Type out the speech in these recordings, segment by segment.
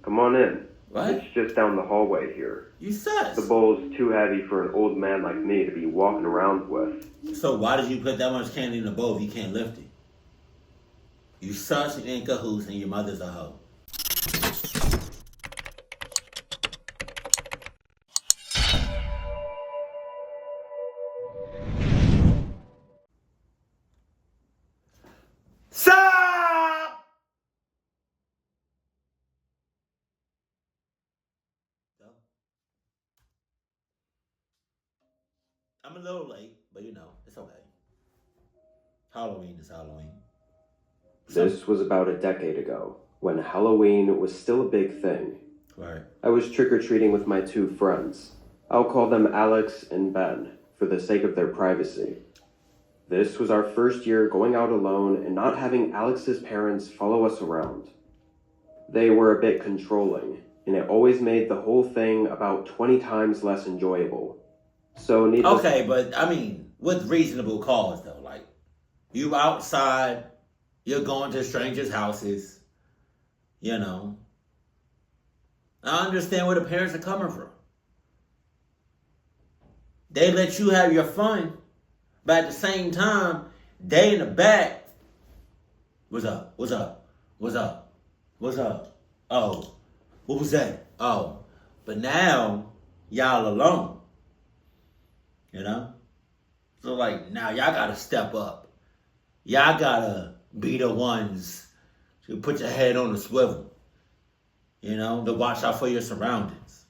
Come on in. What? It's just down the hallway here. You sus. The bowl's too heavy for an old man like me to be walking around with. So why did you put that much candy in the bowl if you can't lift it? You sus and in cahoots and your mother's a hoe. Stop! I'm a little late, but you know, it's okay. Halloween is Halloween. This was about a decade ago, when Halloween was still a big thing. Right. I was trick-or-treating with my two friends. I'll call them Alex and Ben, for the sake of their privacy. This was our first year going out alone and not having Alex's parents follow us around. They were a bit controlling, and it always made the whole thing about 20 times less enjoyable. So Okay, but I mean, with reasonable cause though, like you outside, you're going to strangers' houses, you know. I understand where the parents are coming from. They let you have your fun, but at the same time, they in the back. What's up? What's up? What's up? What's up? Oh, what was that? Oh, but now y'all alone. You know? So like now y'all gotta step up. Y'all gotta be the ones to put your head on the swivel. You know, to watch out for your surroundings.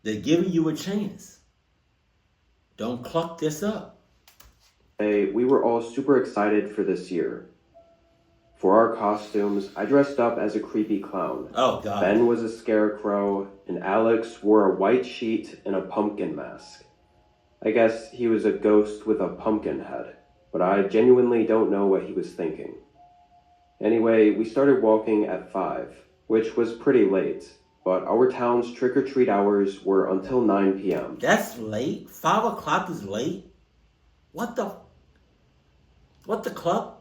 They're giving you a chance. Don't cluck this up. we were all super excited for this year. For our costumes, I dressed up as a creepy clown. Oh, God. Ben was a scarecrow, and Alex wore a white sheet and a pumpkin mask. I guess he was a ghost with a pumpkin head, but I genuinely don't know what he was thinking. Anyway, we started walking at 5, which was pretty late, but our town's trick-or-treat hours were until 9 p.m. That's late? 5 o'clock is late? What the cluck?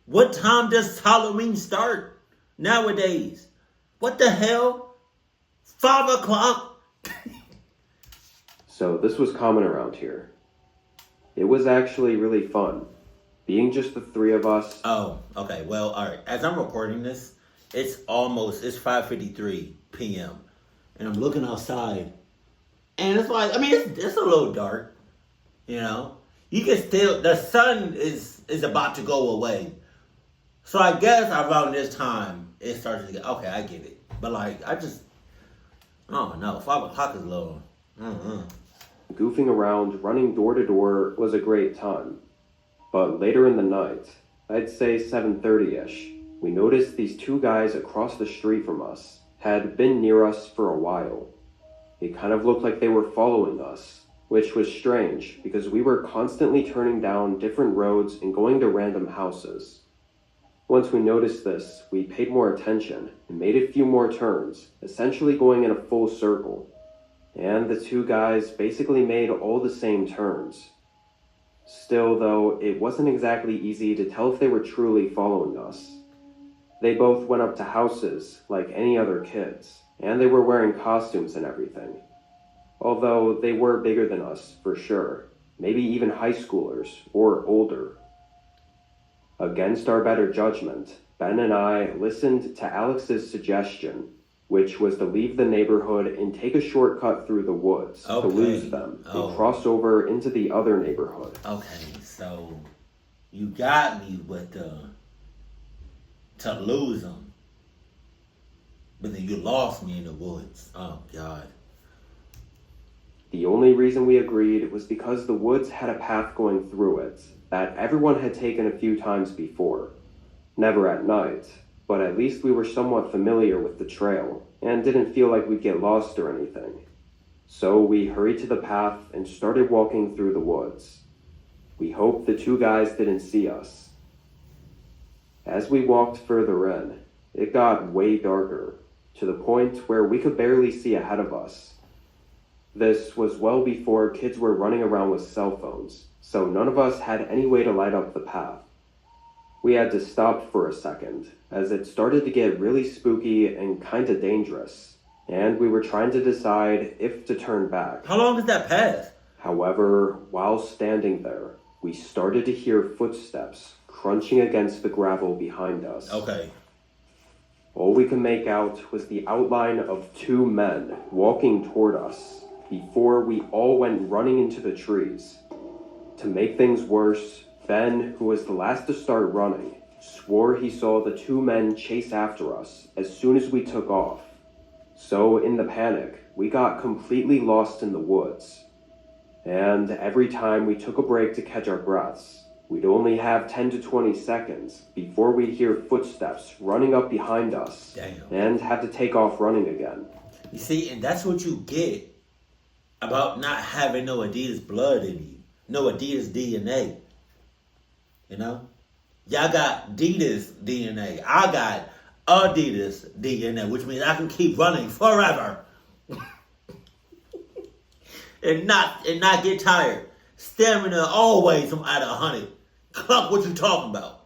What time does Halloween start nowadays? What the hell? 5 o'clock? So this was common around here. It was actually really fun. Being just the three of us. Oh, okay. Well, all right. As I'm recording this, it's 5:53 p.m. And I'm looking outside. And it's like, I mean, it's a little dark. You know? You can still, the sun is about to go away. So I guess around this time, it starts to get, okay, I get it. But like, I don't know. 5 o'clock is a little, Goofing around, running door to door was a great time. But later in the night, I'd say 7:30-ish, we noticed these two guys across the street from us had been near us for a while. It kind of looked like they were following us, which was strange because we were constantly turning down different roads and going to random houses. Once we noticed this, we paid more attention and made a few more turns, essentially going in a full circle. And the two guys basically made all the same turns. Still, though, it wasn't exactly easy to tell if they were truly following us. They both went up to houses like any other kids, and they were wearing costumes and everything. Although they were bigger than us, for sure. Maybe even high schoolers, or older. Against our better judgment, Ben and I listened to Alex's suggestion, which was to leave the neighborhood and take a shortcut through the woods to lose them and cross over into the other neighborhood. Okay, so you got me with to lose them, but then you lost me in the woods. Oh, God. The only reason we agreed was because the woods had a path going through it that everyone had taken a few times before. Never at night, but at least we were somewhat familiar with the trail and didn't feel like we'd get lost or anything. So we hurried to the path and started walking through the woods. We hoped the two guys didn't see us. As we walked further in, it got way darker, to the point where we could barely see ahead of us. This was well before kids were running around with cell phones, so none of us had any way to light up the path. We had to stop for a second, as it started to get really spooky and kinda dangerous, and we were trying to decide if to turn back. How long did that pass? However, while standing there, we started to hear footsteps crunching against the gravel behind us. Okay. All we could make out was the outline of two men walking toward us before we all went running into the trees. To make things worse, Ben, who was the last to start running, swore he saw the two men chase after us as soon as we took off. So in the panic, we got completely lost in the woods. And every time we took a break to catch our breaths, we'd only have 10 to 20 seconds before we'd hear footsteps running up behind us. Damn. And have to take off running again. You see, and that's what you get about not having no Adidas blood in you. No Adidas DNA. You know? Y'all got Adidas DNA. I got Adidas DNA, which means I can keep running forever. and not get tired. Stamina always from out of 100. Cluck, what you talking about?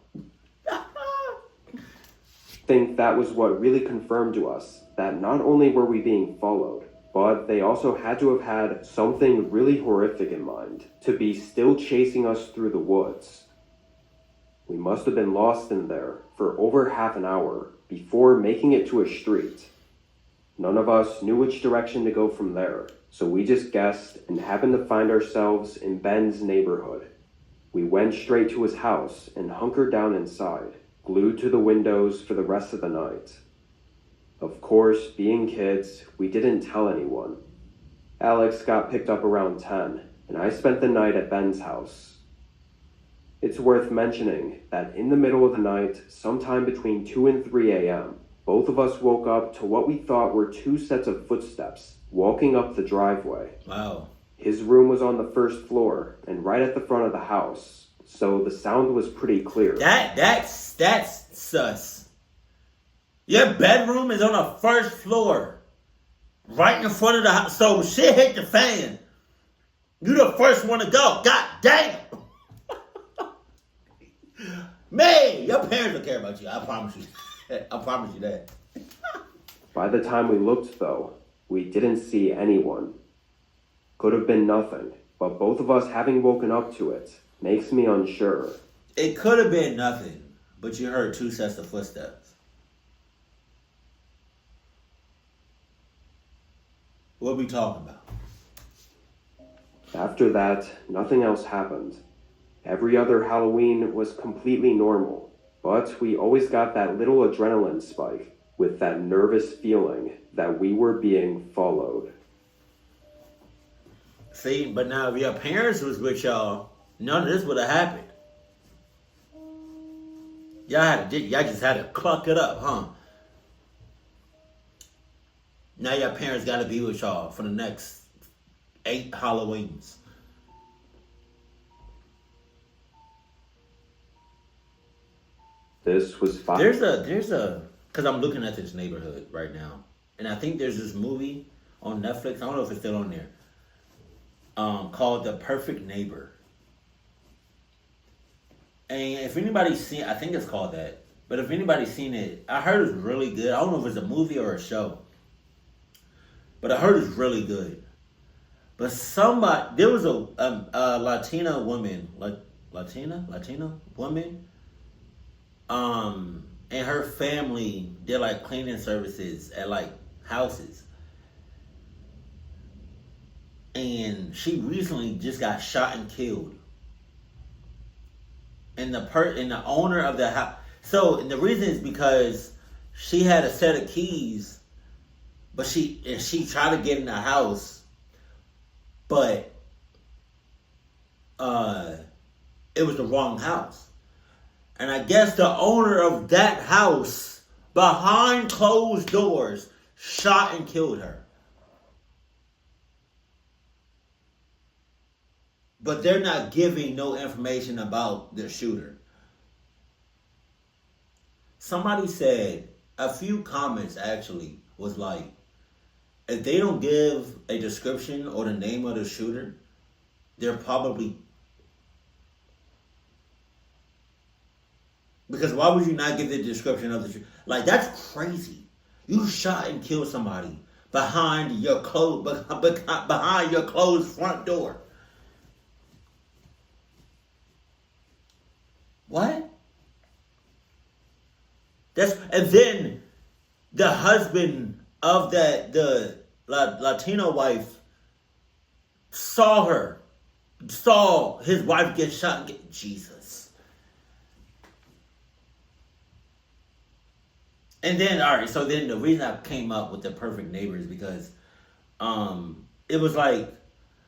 Think that was what really confirmed to us that not only were we being followed, but they also had to have had something really horrific in mind to be still chasing us through the woods. We must have been lost in there for over half an hour before making it to a street. None of us knew which direction to go from there, so we just guessed and happened to find ourselves in Ben's neighborhood. We went straight to his house and hunkered down inside, glued to the windows for the rest of the night. Of course, being kids, we didn't tell anyone. Alex got picked up around 10, and I spent the night at Ben's house. It's worth mentioning that in the middle of the night, sometime between 2 and 3 a.m., both of us woke up to what we thought were two sets of footsteps walking up the driveway. Wow. His room was on the first floor and right at the front of the house, so the sound was pretty clear. That's sus. Your bedroom is on the first floor, right in front of the house. So shit hit the fan. You the first one to go. God damn. Man, your parents don't care about you. I promise you. I promise you that. By the time we looked, though, we didn't see anyone. Could have been nothing, but both of us having woken up to it makes me unsure. It could have been nothing, but you heard two sets of footsteps. What are we talking about? After that, nothing else happened. Every other Halloween was completely normal, but we always got that little adrenaline spike with that nervous feeling that we were being followed. See, but now if your parents was with y'all, none of this would have happened. Y'all just had to cluck it up, huh? Now your parents got to be with y'all for the next 8 Halloweens. This was fine. There's a, because I'm looking at this neighborhood right now, and I think there's this movie on Netflix. I don't know if it's still on there. Called The Perfect Neighbor. And if anybody's seen, I think it's called that. But if anybody's seen it, I heard it's really good. I don't know if it's a movie or a show. But I heard it's really good. But there was a Latina woman, Latina woman, and her family did like cleaning services at like houses. And she recently just got shot and killed. And the owner of the house. So, and the reason is because she had a set of keys, but she tried to get in the house, but it was the wrong house. And I guess the owner of that house, behind closed doors, shot and killed her. But they're not giving no information about the shooter. Somebody said, a few comments actually was like, if they don't give a description or the name of the shooter, they're probably Because why would you not give the description of the like? That's crazy. You shot and killed somebody behind your behind your closed front door. What? And then the husband of the Latino wife saw his wife get shot. Jesus. And then, all right, so then the reason I came up with the perfect neighbor is because it was like,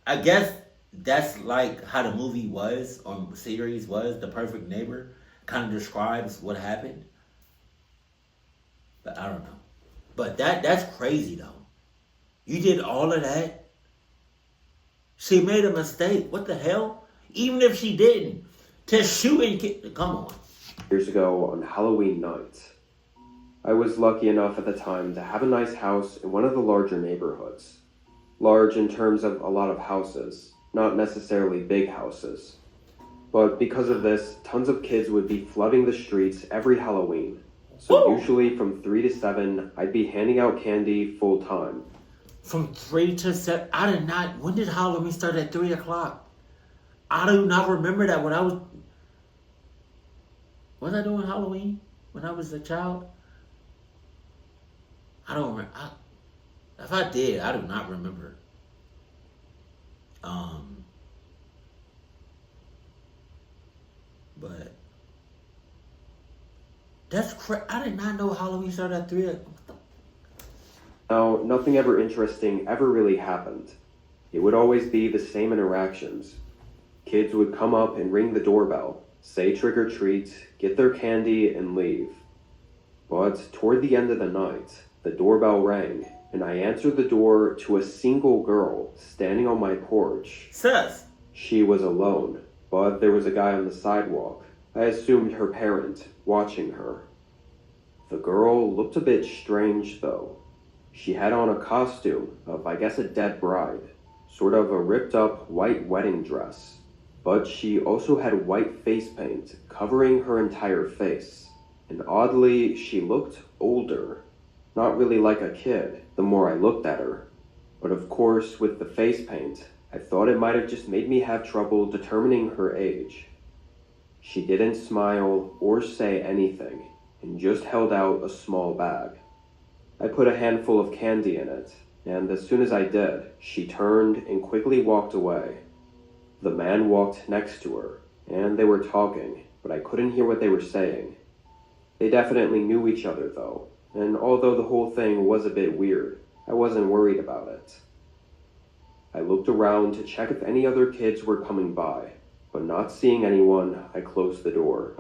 I guess that's like how the movie was, or series was, The Perfect Neighbor, kind of describes what happened. But I don't know. But that's crazy, though. You did all of that? She made a mistake. What the hell? Even if she didn't. To shoot and kill. Come on. Years ago on Halloween night, I was lucky enough at the time to have a nice house in one of the larger neighborhoods. Large in terms of a lot of houses, not necessarily big houses. But because of this, tons of kids would be flooding the streets every Halloween. So usually from 3 to 7, I'd be handing out candy full time. From 3 to 7? I did not. When did Halloween start at 3 o'clock? I do not remember that when I was... Was I doing Halloween when I was a child? I don't remember. If I did, I do not remember. But that's crazy. I did not know Halloween started at 3 o'clock. Now, nothing ever interesting ever really happened. It would always be the same interactions. Kids would come up and ring the doorbell, say trick or treat, get their candy, and leave. But toward the end of the night, the doorbell rang, and I answered the door to a single girl standing on my porch. Sus. She was alone, but there was a guy on the sidewalk. I assumed her parent, watching her. The girl looked a bit strange, though. She had on a costume of, I guess, a dead bride, sort of a ripped-up white wedding dress. But she also had white face paint covering her entire face. And oddly, she looked older. Not really like a kid, the more I looked at her. But of course, with the face paint, I thought it might have just made me have trouble determining her age. She didn't smile or say anything, and just held out a small bag. I put a handful of candy in it, and as soon as I did, she turned and quickly walked away. The man walked next to her, and they were talking, but I couldn't hear what they were saying. They definitely knew each other, though, and although the whole thing was a bit weird, I wasn't worried about it. I looked around to check if any other kids were coming by, but not seeing anyone, I closed the door.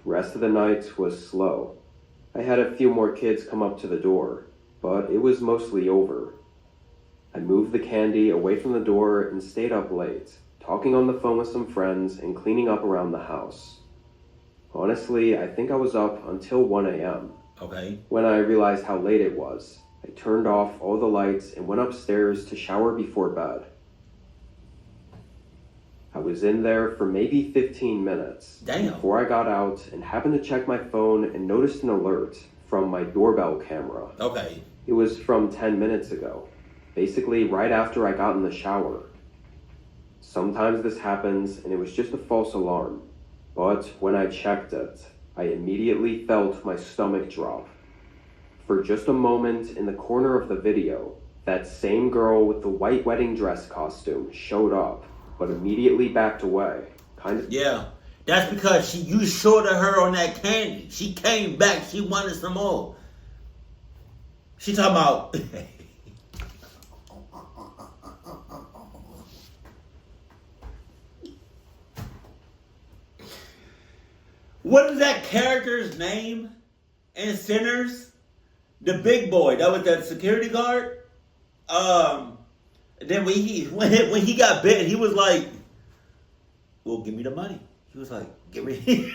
Rest of the night was slow. I had a few more kids come up to the door, but it was mostly over. I moved the candy away from the door and stayed up late, talking on the phone with some friends and cleaning up around the house. Honestly, I think I was up until 1 a.m. Okay. When I realized how late it was, I turned off all the lights and went upstairs to shower before bed. I was in there for maybe 15 minutes before I got out and happened to check my phone and noticed an alert from my doorbell camera. Okay. It was from 10 minutes ago, basically right after I got in the shower. Sometimes this happens and it was just a false alarm, but when I checked it, I immediately felt my stomach drop. For just a moment in the corner of the video, that same girl with the white wedding dress costume showed up, but immediately backed away. Yeah, that's because you shorted her on that candy. She came back, she wanted some more. She talking about... What is that character's name in Sinners? The big boy, that was that security guard. Then when he got bit, he was like, "Well, give me the money." He was like, "Give me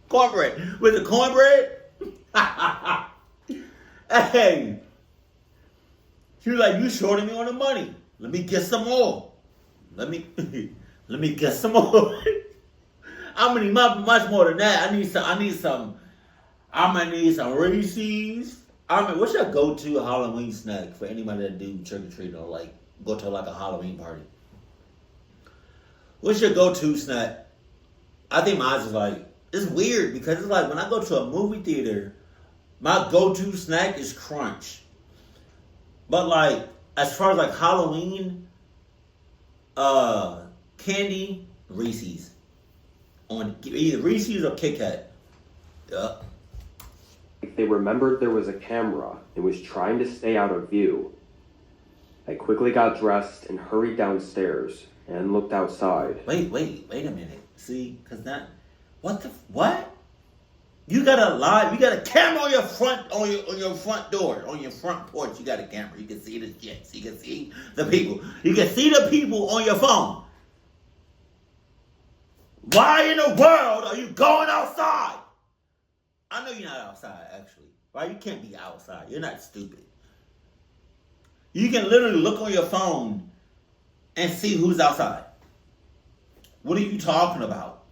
cornbread with the cornbread." Hey, he was like, "You shorted me on the money. Let me get some more. Let me get some more." I'm gonna need much more than that. I'm gonna need some Reese's. What's your go-to Halloween snack for anybody that do trick or treat or like go to like a Halloween party? What's your go-to snack? I think mine's is like, it's weird because it's like when I go to a movie theater, my go-to snack is Crunch. But like as far as like Halloween candy, Reese's. On either Reese's or Kit Kat. Yup. They remembered there was a camera and was trying to stay out of view. I quickly got dressed and hurried downstairs and looked outside. Wait a minute. See, cause what? You got a camera on your front door, on your front porch. You got a camera. You can see the jets. You can see the people. You can see the people on your phone. Why in the world are you going outside? I know you're not outside, actually. Right? You can't be outside. You're not stupid. You can literally look on your phone and see who's outside. What are you talking about?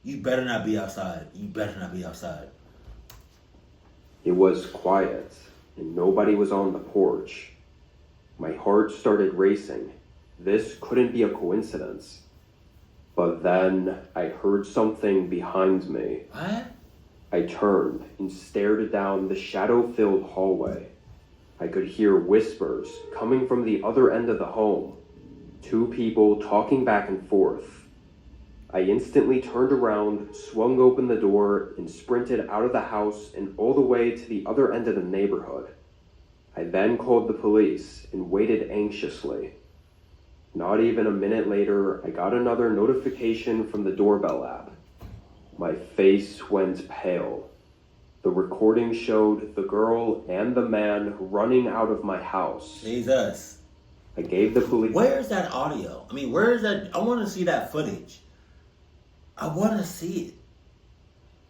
You better not be outside. You better not be outside. It was quiet, and nobody was on the porch. My heart started racing. This couldn't be a coincidence. But then I heard something behind me. What? I turned and stared down the shadow-filled hallway. I could hear whispers coming from the other end of the home. Two people talking back and forth. I instantly turned around, swung open the door, and sprinted out of the house and all the way to the other end of the neighborhood. I then called the police and waited anxiously. Not even a minute later, I got another notification from the doorbell app. My face went pale. The recording showed the girl and the man running out of my house. Jesus. I gave the police... Where's that audio? I mean, where is that? I want to see that footage. I want to see it.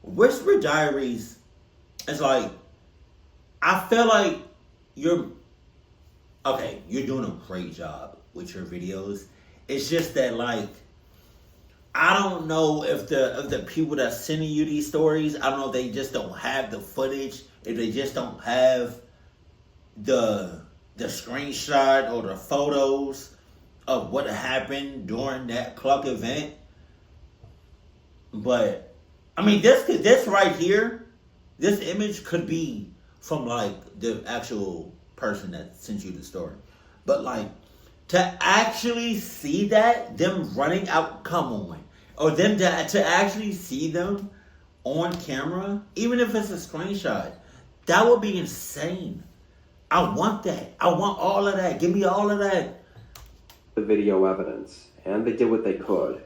Whisper Diaries is like, I feel like you're doing a great job with your videos. It's just that, like, I don't know if the people that's sending you these stories, I don't know if they just don't have the footage, if they just don't have the screenshot or the photos of what happened during that Cluck event. But I mean, this right here, this image could be from like the actual person that sent you the story. But like, to actually see that, them running out, come on. Or them to actually see them on camera, even if it's a screenshot, that would be insane. I want that. I want all of that. Give me all of that. The video evidence, and they did what they could.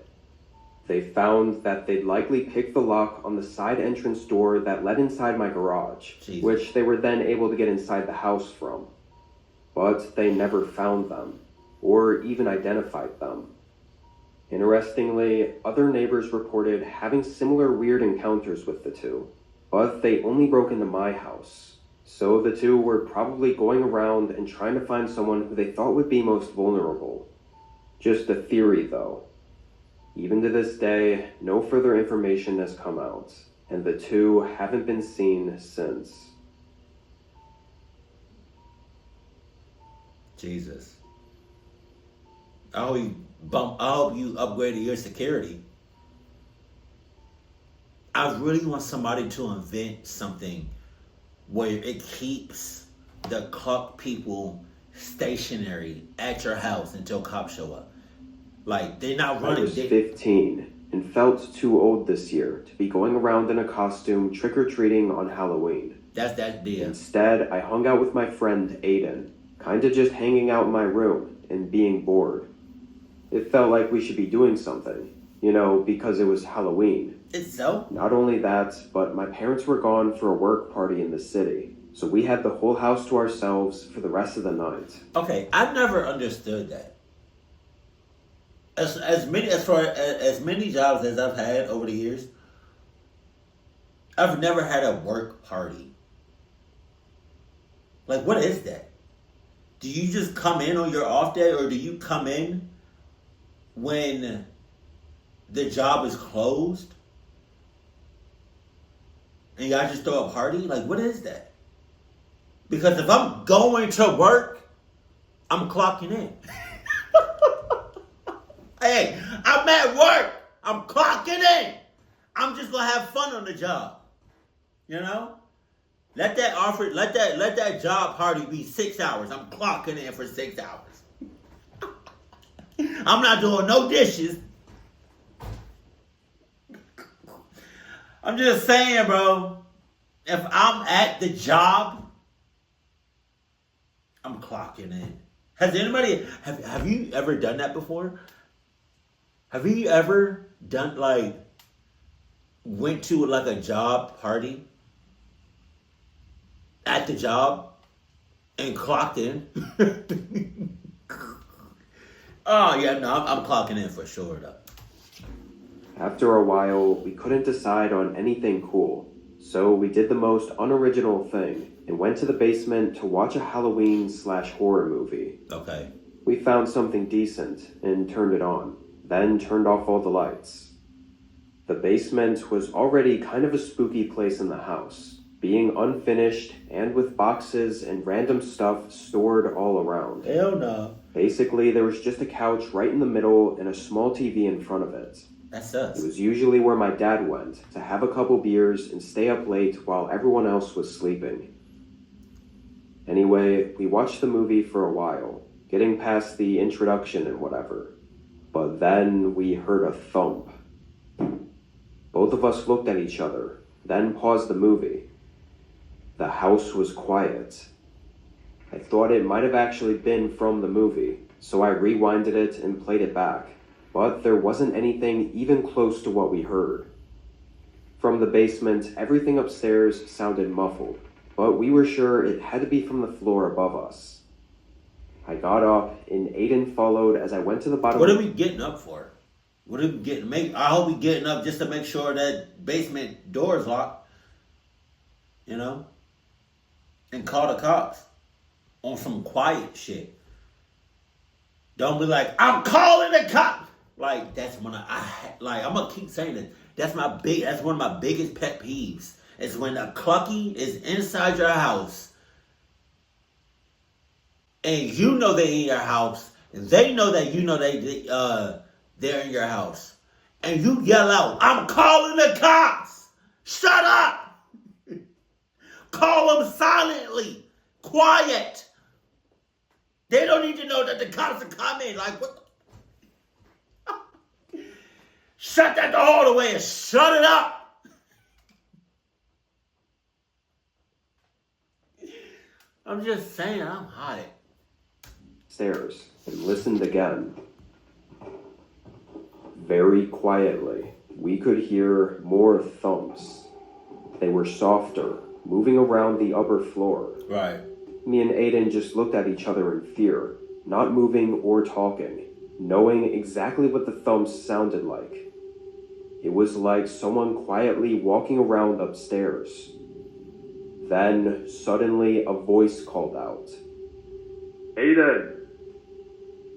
They found that they'd likely picked the lock on the side entrance door that led inside my garage, Jesus. Which they were then able to get inside the house from. But they never found them, or even identified them. Interestingly, other neighbors reported having similar weird encounters with the two, but they only broke into my house. So the two were probably going around and trying to find someone who they thought would be most vulnerable. Just a theory, though. Even to this day, no further information has come out, and the two haven't been seen since. Jesus. I hope you upgraded your security. I really want somebody to invent something where it keeps the Cluck people stationary at your house until cops show up. Like, they're not running. I was 15 and felt too old this year to be going around in a costume trick-or-treating on Halloween. That's that deal. Instead, I hung out with my friend Aiden, kinda just hanging out in my room and being bored. It felt like we should be doing something, because it was Halloween. It's so? Not only that, but my parents were gone for a work party in the city, so we had the whole house to ourselves for the rest of the night. Okay, I've never understood that. As many jobs as I've had over the years, I've never had a work party. Like, what is that? Do you just come in on your off day, or do you come in when the job is closed and y'all just throw a party? Like, what is that? Because if I'm going to work, I'm clocking in. Hey, I'm at work. I'm clocking in. I'm just gonna have fun on the job. You know? Let that job party be 6 hours. I'm clocking in for 6 hours. I'm not doing no dishes. I'm just saying, bro. If I'm at the job, I'm clocking in. Has anybody have you ever done that before? Have you ever done like went to like a job party at the job and clocked in? Oh yeah, no, I'm clocking in for sure though. After a while, we couldn't decide on anything cool, so we did the most unoriginal thing and went to the basement to watch a Halloween/horror movie. Okay. We found something decent and turned it on, then turned off all the lights. The basement was already kind of a spooky place in the house, being unfinished and with boxes and random stuff stored all around. Hell no. Basically, there was just a couch right in the middle and a small TV in front of it. That's us. It was usually where my dad went to have a couple beers and stay up late while everyone else was sleeping. Anyway, we watched the movie for a while, getting past the introduction and whatever. But then we heard a thump. Both of us looked at each other, then paused the movie. The house was quiet. I thought it might have actually been from the movie, so I rewinded it and played it back. But there wasn't anything even close to what we heard. From the basement, everything upstairs sounded muffled, but we were sure it had to be from the floor above us. I got up, and Aiden followed as I went to the bottom. What are we getting up for? What are we getting? I hope we getting up just to make sure that basement door is locked. You know? And call the cops on some quiet shit. Don't be like, I'm calling the cops. Like, that's when I'm gonna keep saying it. That's one of my biggest pet peeves. Is when a clucky is inside your house and you know they're in your house, and they know that you know they're in your house, and you yell out, I'm calling the cops! Shut up! Call them silently. Quiet. They don't need to know that the cops are coming. Like, what the... Shut that door all the way and shut it up. I'm just saying, I'm hot. Stairs and listened again. Very quietly, we could hear more thumps. They were softer, moving around the upper floor. Right. Me and Aiden just looked at each other in fear, not moving or talking, knowing exactly what the thumps sounded like. It was like someone quietly walking around upstairs. Then, suddenly, a voice called out. Aiden!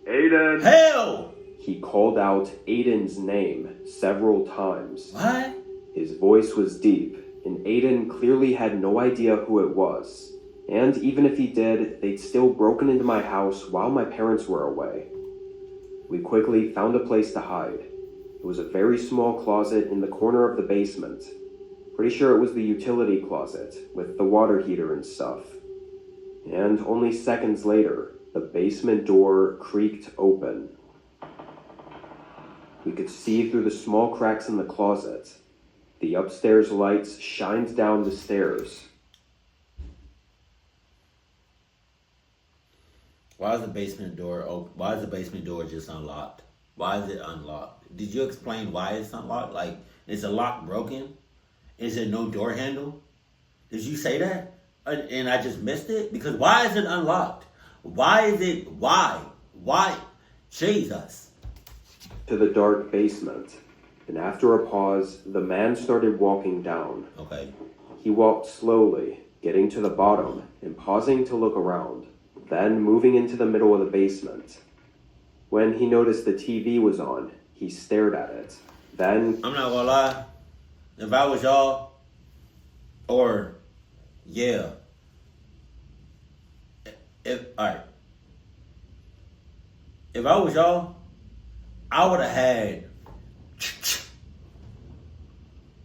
Aiden! Hell! He called out Aiden's name several times. What? His voice was deep, and Aiden clearly had no idea who it was. And even if he did, they'd still broken into my house while my parents were away. We quickly found a place to hide. It was a very small closet in the corner of the basement. Pretty sure it was the utility closet, with the water heater and stuff. And only seconds later, the basement door creaked open. We could see through the small cracks in the closet. The upstairs lights shined down the stairs. Why is the basement door open? Why is the basement door just unlocked? Why is it unlocked? Did you explain why it's unlocked? Like, is the lock broken? Is there no door handle? Did you say that? And I just missed it? Because why is it unlocked? Why? Jesus. To the dark basement. And after a pause, the man started walking down. Okay. He walked slowly, getting to the bottom and pausing to look around, then moving into the middle of the basement. When he noticed the TV was on, he stared at it. Then, I'm not gonna lie. If I was y'all, or yeah, if alright, if I was y'all, I would have had.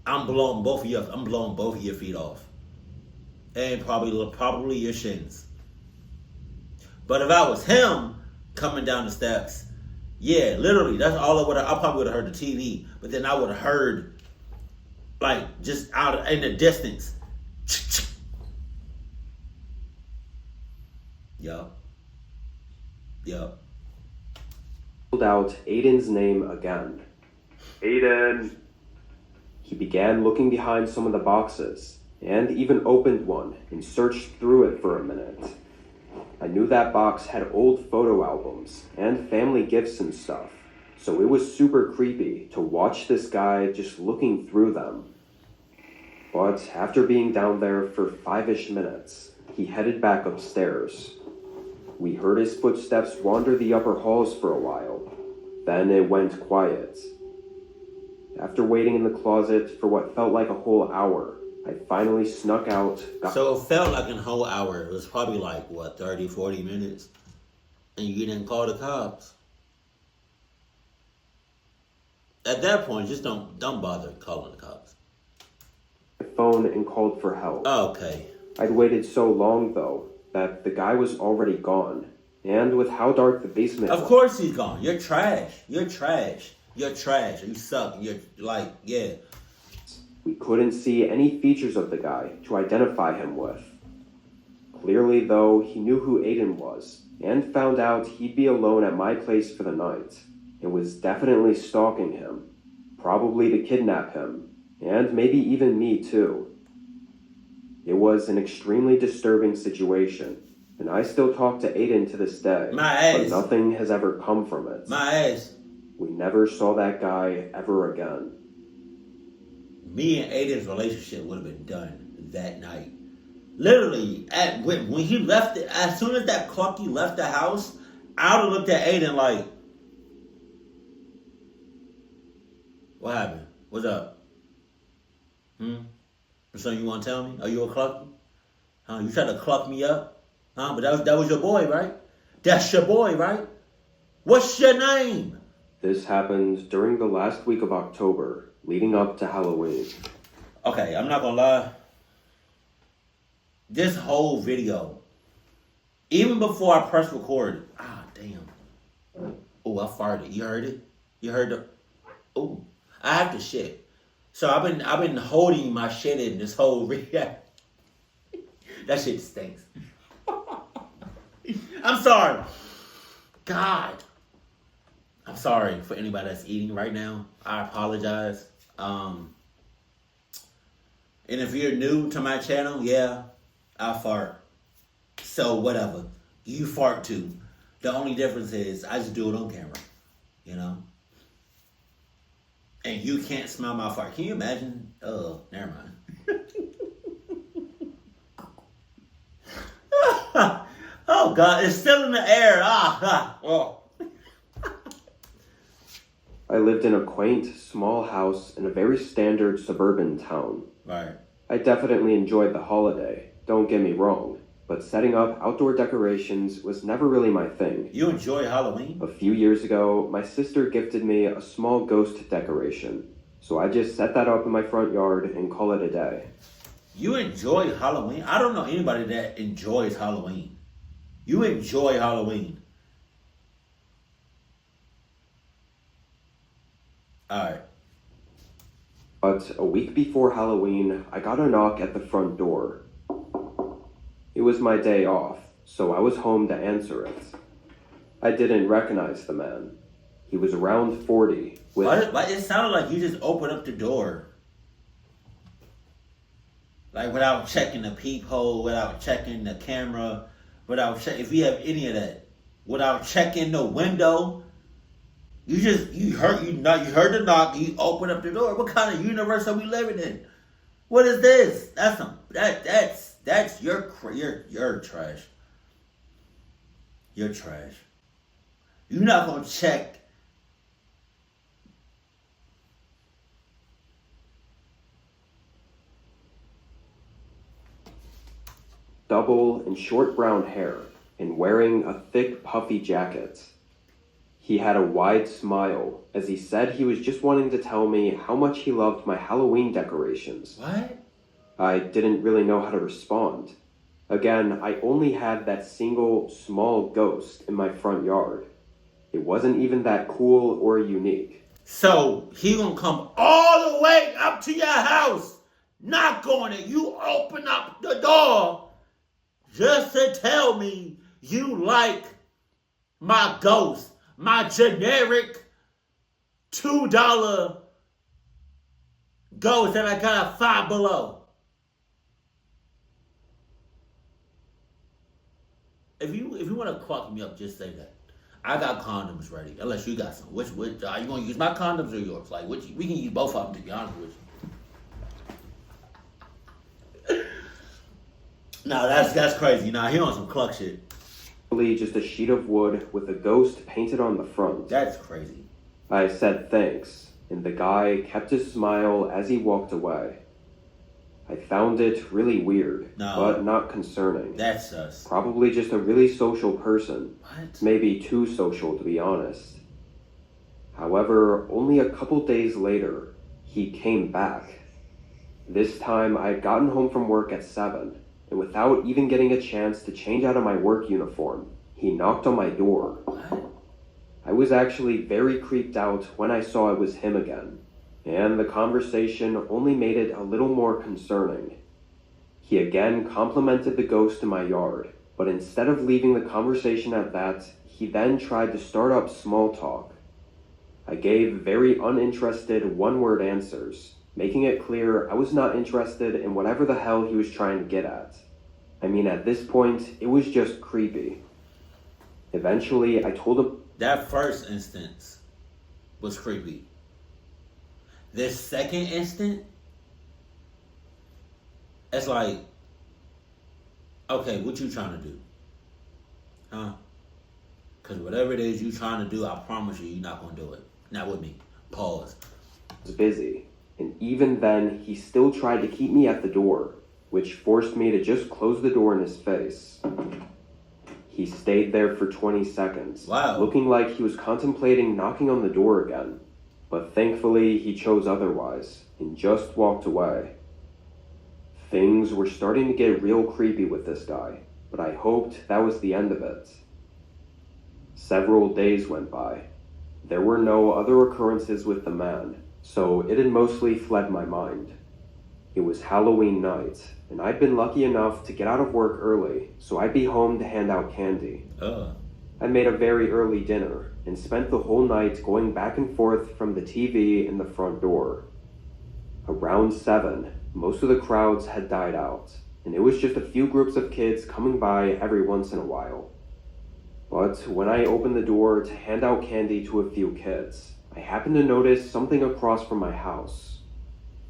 I'm blowing both of your feet off, and probably your shins. But if I was him coming down the steps, yeah, literally, that's all I would have. I probably would have heard the TV, but then I would have heard, like, just out in the distance. Yup. pulled out Aiden's name again. Aiden! He began looking behind some of the boxes, and even opened one and searched through it for a minute. I knew that box had old photo albums and family gifts and stuff, so it was super creepy to watch this guy just looking through them. But after being down there for 5-ish minutes, he headed back upstairs. We heard his footsteps wander the upper halls for a while. Then it went quiet. After waiting in the closet for what felt like a whole hour, I finally snuck out. So it felt like a whole hour. It was probably like, 30, 40 minutes? And you didn't call the cops. At that point, just don't bother calling the cops. My phone and called for help. Okay. I'd waited so long, though, that the guy was already gone. And with how dark the basement Of course he's gone. You're trash. You suck. You're like, yeah. we couldn't see any features of the guy to identify him with. Clearly, though, he knew who Aiden was, and found out he'd be alone at my place for the night, and was definitely stalking him, probably to kidnap him, and maybe even me too. It was an extremely disturbing situation, and I still talk to Aiden to this day, but nothing has ever come from it. My ass. We never saw that guy ever again. Me and Aiden's relationship would have been done that night. Literally, when he left it, as soon as that clucky left the house, I would have looked at Aiden like, what happened? What's up? Something you want to tell me? Are you a clucky? Huh? You tried to cluck me up? Huh? But that was your boy, right? That's your boy, right? What's your name? This happened during the last week of October, leading up to Halloween. Okay, I'm not gonna lie. This whole video, even before I pressed record, damn. Oh, I farted. You heard it? You heard the? Oh, I have to shit. So I've been holding my shit in this whole video. That shit stinks. I'm sorry. God. I'm sorry for anybody that's eating right now. I apologize. And if you're new to my channel, yeah, I fart. So whatever. You fart too. The only difference is I just do it on camera. You know? And you can't smell my fart. Can you imagine? Oh, never mind. Oh God, it's still in the air. Oh. I lived in a quaint, small house in a very standard suburban town. Right. I definitely enjoyed the holiday, don't get me wrong, but setting up outdoor decorations was never really my thing. You enjoy Halloween? A few years ago, my sister gifted me a small ghost decoration, so I just set that up in my front yard and call it a day. You enjoy Halloween? I don't know anybody that enjoys Halloween. You enjoy Halloween. Alright. But a week before Halloween, I got a knock at the front door. It was my day off, so I was home to answer it. I didn't recognize the man. He was around 40 with... What? It sounded like you just opened up the door. Like without checking the peephole, without checking the camera, if you have any of that, without checking the window. You heard the knock, you open up the door. What kind of universe are we living in? What is this? That's you're trash. You're trash. You're not gonna check. Double and short brown hair, and wearing a thick, puffy jacket. He had a wide smile as he said he was just wanting to tell me how much he loved my Halloween decorations. What? I didn't really know how to respond. Again, I only had that single small ghost in my front yard. It wasn't even that cool or unique. So he gonna come all the way up to your house, knock on it, you open up the door just to tell me you like my ghost, my generic $2 ghost that I got a Five Below. If you want to fuck me up, just say that. I got condoms ready, unless you got some. Which are you gonna use my condoms or yours? Like, which we can use both of them, to be honest with you. No, that's crazy. Nah, he on some cluck shit. Just a sheet of wood with a ghost painted on the front. That's crazy. I said thanks, and the guy kept his smile as he walked away. I found it really weird, but not concerning. That's sus. Probably just a really social person. What? Maybe too social, to be honest. However, only a couple days later, he came back. This time, I had gotten home from work at 7, and without even getting a chance to change out of my work uniform, he knocked on my door. What? I was actually very creeped out when I saw it was him again, and the conversation only made it a little more concerning. He again complimented the ghost in my yard, but instead of leaving the conversation at that, he then tried to start up small talk. I gave very uninterested one-word answers, making it clear I was not interested in whatever the hell he was trying to get at. I mean, at this point, it was just creepy. Eventually, I told him... That first instance was creepy. This second instant, it's like, okay, what you trying to do? Huh? Because whatever it is you trying to do, I promise you're not going to do it. Not with me. Pause. I was busy, and even then, he still tried to keep me at the door, which forced me to just close the door in his face. He stayed there for 20 seconds, looking like he was contemplating knocking on the door again. But thankfully, he chose otherwise, and just walked away. Things were starting to get real creepy with this guy, but I hoped that was the end of it. Several days went by. There were no other occurrences with the man, so it had mostly fled my mind. It was Halloween night, and I'd been lucky enough to get out of work early, so I'd be home to hand out candy. I made a very early dinner, and spent the whole night going back and forth from the TV and the front door. Around 7, most of the crowds had died out, and it was just a few groups of kids coming by every once in a while. But when I opened the door to hand out candy to a few kids, I happened to notice something across from my house.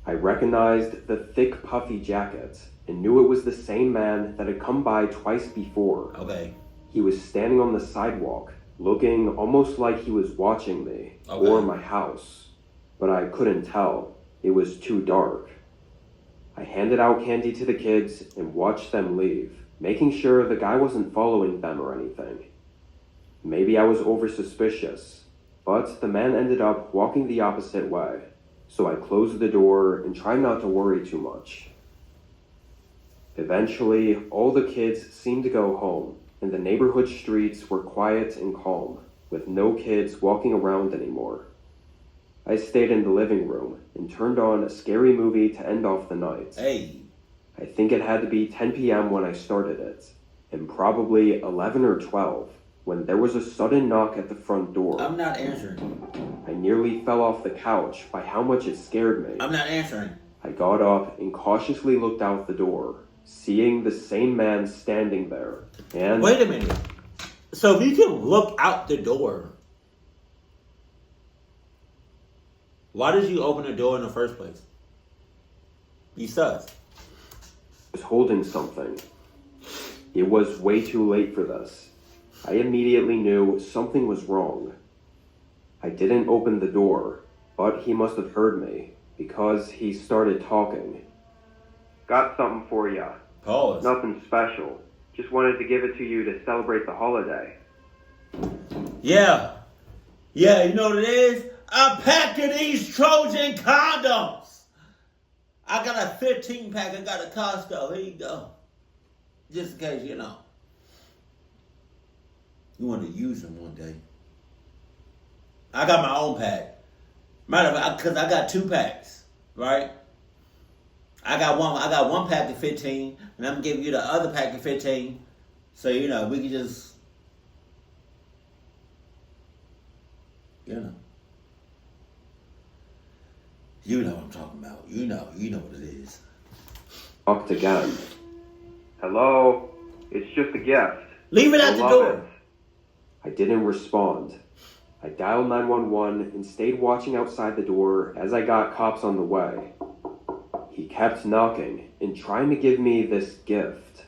I recognized the thick, puffy jacket, and knew it was the same man that had come by twice before. Okay. He was standing on the sidewalk, looking almost like he was watching me, or my house. But I couldn't tell. It was too dark. I handed out candy to the kids and watched them leave, making sure the guy wasn't following them or anything. Maybe I was oversuspicious, but the man ended up walking the opposite way, so I closed the door and tried not to worry too much. Eventually, all the kids seemed to go home, and the neighborhood streets were quiet and calm, with no kids walking around anymore. I stayed in the living room and turned on a scary movie to end off the night. Hey. I think it had to be 10 p.m. when I started it, and probably 11 or 12, when there was a sudden knock at the front door. I'm not answering. I nearly fell off the couch by how much it scared me. I'm not answering. I got up and cautiously looked out the door, seeing the same man standing there, and... Wait a minute. So if you can look out the door, why did you open the door in the first place? You sus. was holding something. It was way too late for this. I immediately knew something was wrong. I didn't open the door, but he must have heard me, because he started talking. Got something for ya. Pause. Nothing special. Just wanted to give it to you to celebrate the holiday. Yeah. Yeah, you know what it is? I'm packing these Trojan condoms. I got a 15 pack. I got a Costco. Here you go. Just in case, you know. You want to use them one day. I got my own pack. Matter of fact, because I got 2 packs, right? I got one pack of 15, and I'm giving you the other pack of 15. So, you know, we can just, you know. You know what I'm talking about. You know what it is. Talked again. Hello? It's just a gift. Leave it at the door. I didn't respond. I dialed 911 and stayed watching outside the door as I got cops on the way. He kept knocking and trying to give me this gift,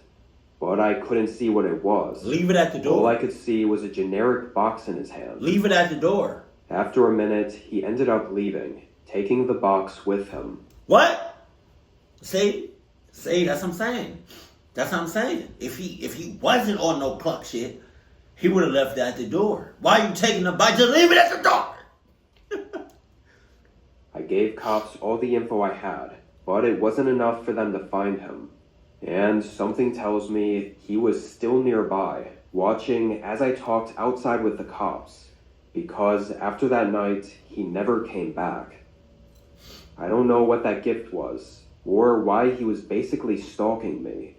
but I couldn't see what it was. Leave it at the door. All I could see was a generic box in his hand. Leave it at the door. After a minute, he ended up leaving, taking the box with him. What? See, that's what I'm saying. That's what I'm saying. If he wasn't on no cluck shit, he would have left it at the door. Why are you taking the box? Just leave it at the door. I gave cops all the info I had, but it wasn't enough for them to find him. And something tells me he was still nearby, watching as I talked outside with the cops, because after that night, he never came back. I don't know what that gift was, or why he was basically stalking me,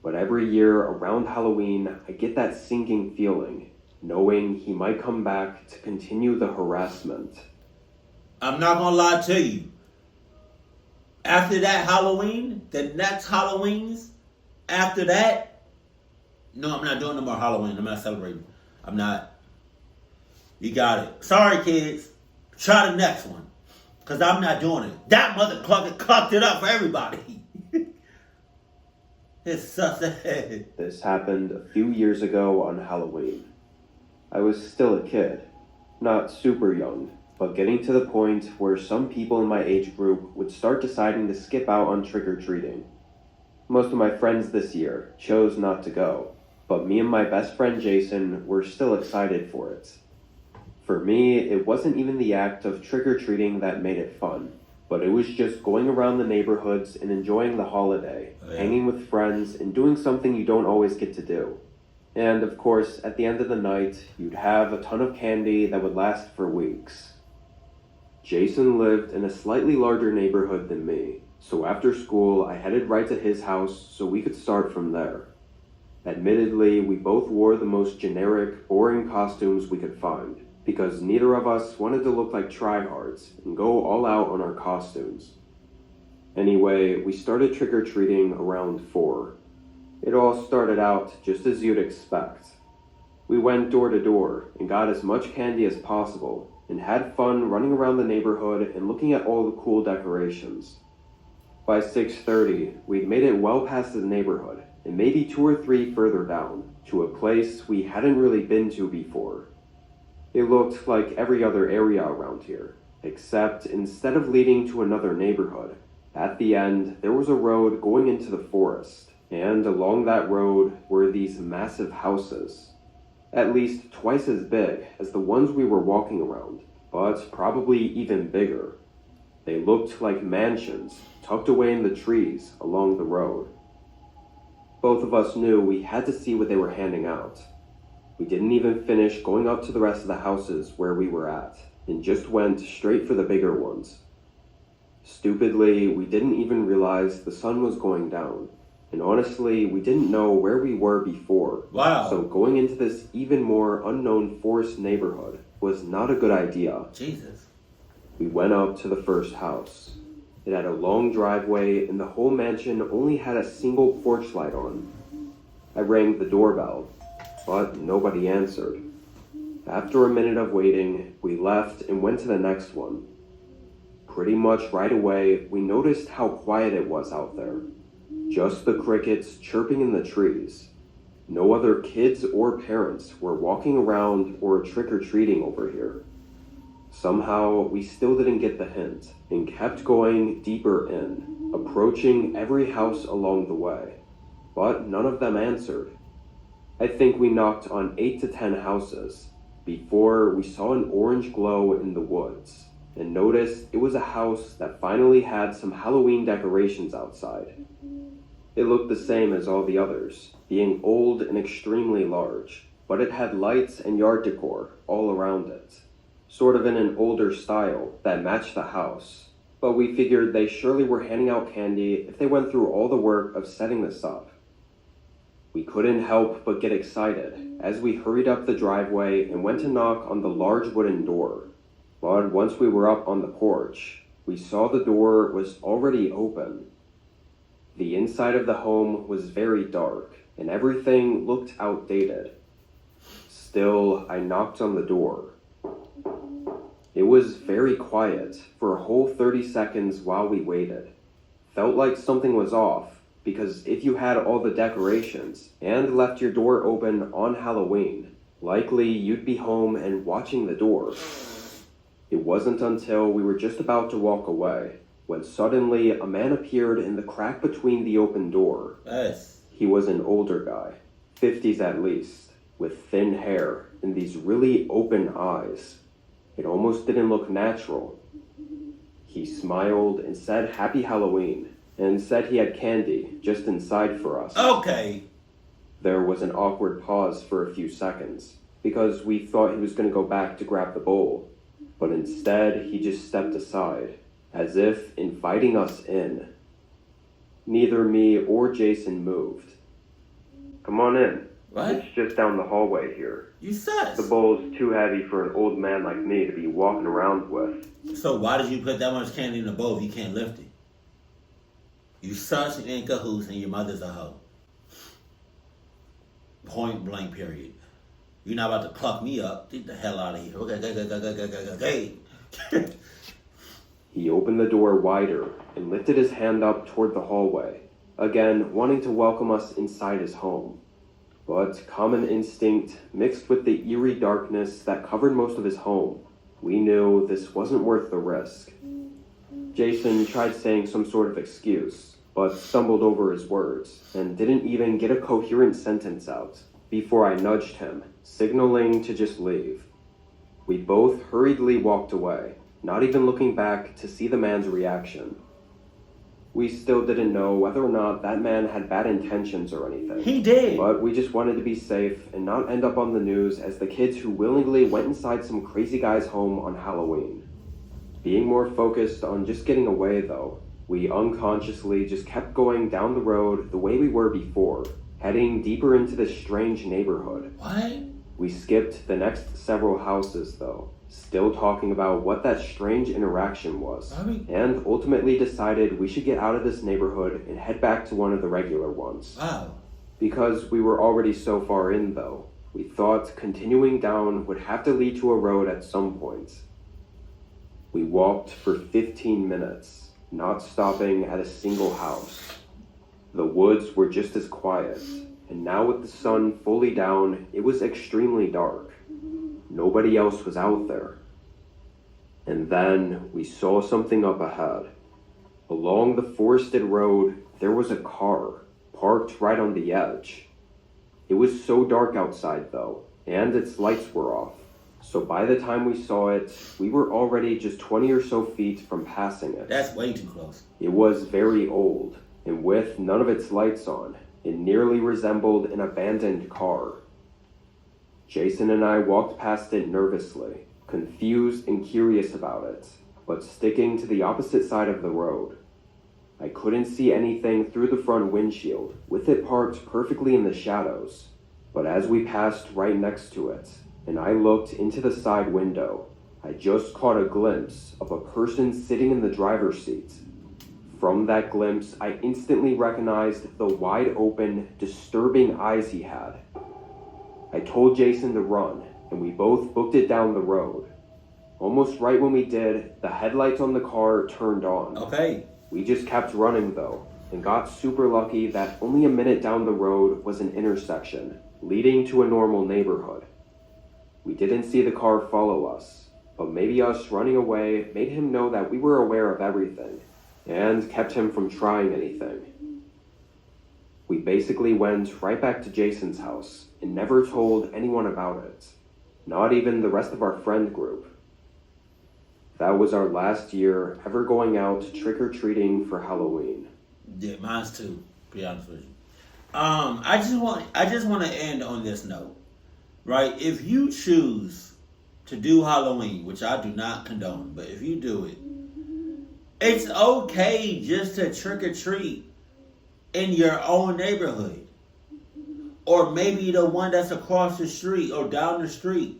but every year around Halloween, I get that sinking feeling, knowing he might come back to continue the harassment. I'm not gonna lie to you. After that Halloween, the next Halloweens, after that, no, I'm not doing no more Halloween. I'm not celebrating. I'm not. You got it. Sorry, kids. Try the next one. Because I'm not doing it. That mother clucker clucked it up for everybody. It's such a... This happened a few years ago on Halloween. I was still a kid. Not super young, but getting to the point where some people in my age group would start deciding to skip out on trick-or-treating. Most of my friends this year chose not to go, but me and my best friend Jason were still excited for it. For me, it wasn't even the act of trick-or-treating that made it fun, but it was just going around the neighborhoods and enjoying the holiday, hanging with friends, and doing something you don't always get to do. And of course, at the end of the night, you'd have a ton of candy that would last for weeks. Jason lived in a slightly larger neighborhood than me, so after school, I headed right to his house so we could start from there. Admittedly, we both wore the most generic, boring costumes we could find, because neither of us wanted to look like tryhards and go all out on our costumes. Anyway, we started trick-or-treating around 4. It all started out just as you'd expect. We went door to door and got as much candy as possible and had fun running around the neighborhood and looking at all the cool decorations. By 6:30, we'd made it well past the neighborhood and maybe 2 or 3 further down to a place we hadn't really been to before. It looked like every other area around here, except instead of leading to another neighborhood, at the end there was a road going into the forest, and along that road were these massive houses. At least twice as big as the ones we were walking around, but probably even bigger. They looked like mansions tucked away in the trees along the road. Both of us knew we had to see what they were handing out. We didn't even finish going up to the rest of the houses where we were at, and just went straight for the bigger ones. Stupidly, we didn't even realize the sun was going down, and honestly, we didn't know where we were before. Wow. So going into this even more unknown forest neighborhood was not a good idea. Jesus. We went up to the first house. It had a long driveway, and the whole mansion only had a single porch light on. I rang the doorbell, but nobody answered. After a minute of waiting, we left and went to the next one. Pretty much right away, we noticed how quiet it was out there. Just the crickets chirping in the trees. No other kids or parents were walking around or trick-or-treating over here. Somehow, we still didn't get the hint and kept going deeper in, approaching every house along the way. But none of them answered. I think we knocked on 8 to 10 houses before we saw an orange glow in the woods and noticed it was a house that finally had some Halloween decorations outside. It looked the same as all the others, being old and extremely large, but it had lights and yard decor all around it, sort of in an older style that matched the house. But we figured they surely were handing out candy if they went through all the work of setting this up. We couldn't help but get excited as we hurried up the driveway and went to knock on the large wooden door. But once we were up on the porch, we saw the door was already open. The inside of the home was very dark and everything looked outdated. Still, I knocked on the door. It was very quiet for a whole 30 seconds while we waited. Felt like something was off, because if you had all the decorations and left your door open on Halloween, likely you'd be home and watching the door. It wasn't until we were just about to walk away when suddenly a man appeared in the crack between the open door. Yes. He was an older guy, 50s at least, with thin hair and these really open eyes. It almost didn't look natural. He smiled and said Happy Halloween, and said he had candy just inside for us. Okay. There was an awkward pause for a few seconds, because we thought he was going to go back to grab the bowl, but instead he just stepped aside, as if inviting us in. Neither me or Jason moved. Come on in. What? It's just down the hallway here. You sus. The bowl's too heavy for an old man like me to be walking around with. So why did you put that much candy in the bowl if you can't lift it? You sus and in cahoots and your mother's a hoe. Point blank period. You're not about to cluck me up. Get the hell out of here. Okay. He opened the door wider and lifted his hand up toward the hallway, again wanting to welcome us inside his home. But common instinct mixed with the eerie darkness that covered most of his home, we knew this wasn't worth the risk. Jason tried saying some sort of excuse, but stumbled over his words and didn't even get a coherent sentence out before I nudged him, signaling to just leave. We both hurriedly walked away, not even looking back to see the man's reaction. We still didn't know whether or not that man had bad intentions or anything. He did. But we just wanted to be safe and not end up on the news as the kids who willingly went inside some crazy guy's home on Halloween. Being more focused on just getting away though, we unconsciously just kept going down the road the way we were before, heading deeper into this strange neighborhood. What? We skipped the next several houses though, still talking about what that strange interaction was, and ultimately decided we should get out of this neighborhood and head back to one of the regular ones. Wow. Because we were already so far in though, we thought continuing down would have to lead to a road at some point. We walked for 15 minutes, not stopping at a single house. The woods were just as quiet, and now with the sun fully down, it was extremely dark. Nobody else was out there. And then we saw something up ahead. Along the forested road, there was a car, parked right on the edge. It was so dark outside though, and its lights were off. So by the time we saw it, we were already just 20 or so feet from passing it. That's way too close. It was very old, and with none of its lights on, it nearly resembled an abandoned car. Jason and I walked past it nervously, confused and curious about it, but sticking to the opposite side of the road. I couldn't see anything through the front windshield, with it parked perfectly in the shadows. But as we passed right next to it, and I looked into the side window, I just caught a glimpse of a person sitting in the driver's seat. From that glimpse, I instantly recognized the wide open, disturbing eyes he had. I told Jason to run, and we both booked it down the road. Almost right when we did, the headlights on the car turned on. Okay. We just kept running though, and got super lucky that only a minute down the road was an intersection leading to a normal neighborhood. We didn't see the car follow us, but maybe us running away made him know that we were aware of everything and kept him from trying anything. We basically went right back to Jason's house and never told anyone about it, not even the rest of our friend group. That was our last year ever going out trick-or-treating for Halloween. Yeah, mine's too, to be honest with you. I just want to end on this note, right? If you choose to do Halloween, which I do not condone, but if you do it, it's okay just to trick or treat in your own neighborhood, or maybe the one that's across the street or down the street.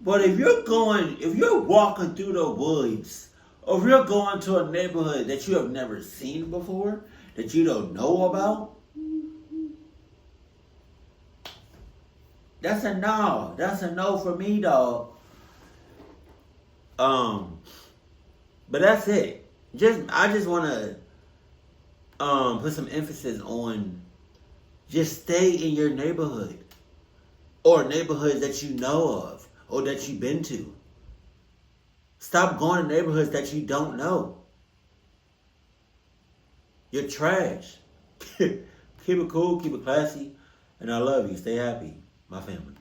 But if you're walking through the woods, or if you're going to a neighborhood that you have never seen before, that you don't know about, that's a no. That's a no for me, dog. But that's it. I just want to put some emphasis on just stay in your neighborhood, or neighborhoods that you know of or that you've been to. Stop going to neighborhoods that you don't know. You're trash. Keep it cool, keep it classy, and I love you. Stay happy, my family.